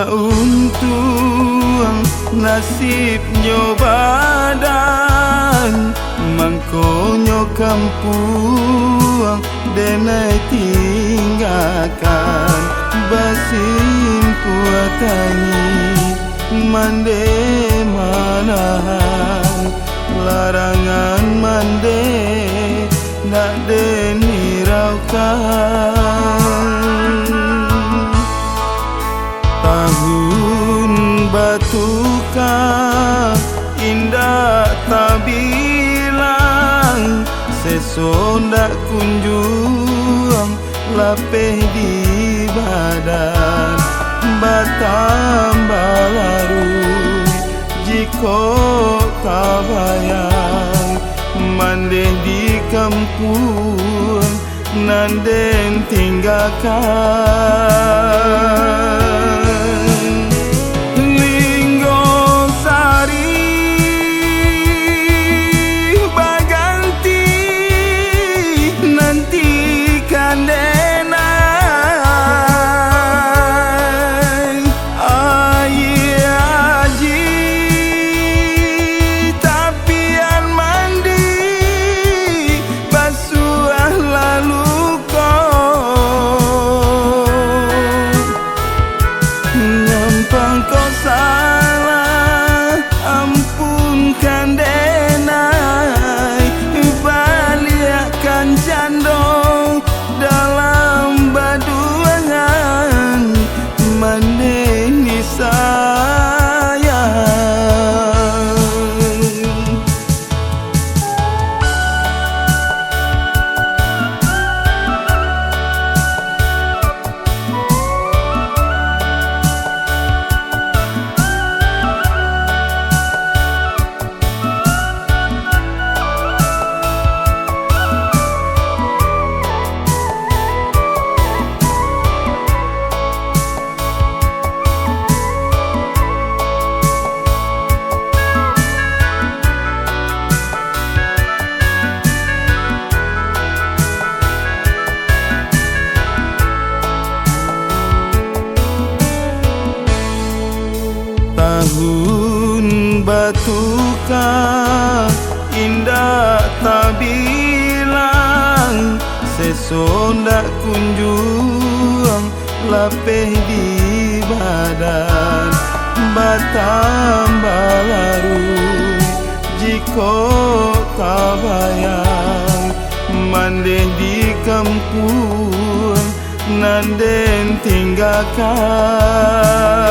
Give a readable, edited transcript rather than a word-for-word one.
untung nasibnya badan mangkonyo kampung denai tinggalkan basim puatani mande manahan larangan mande nak deniraukan tahun batuka indah tak bilang sesondak kunjung lapeh di badan batambah laru jiko kabayang mandeh di kampung nanden tinggalkan linggo sari baganti nanti kandenai aji tapian mandi basuh lalu kau salah ampunkan denai baliakan jandong dalam baduangan mandeni sayang tahun batuka indah tak bilang sesondak kunjung lapeh di badan batambah laru jiko kabayang mandeh di kampung nanden tinggalkan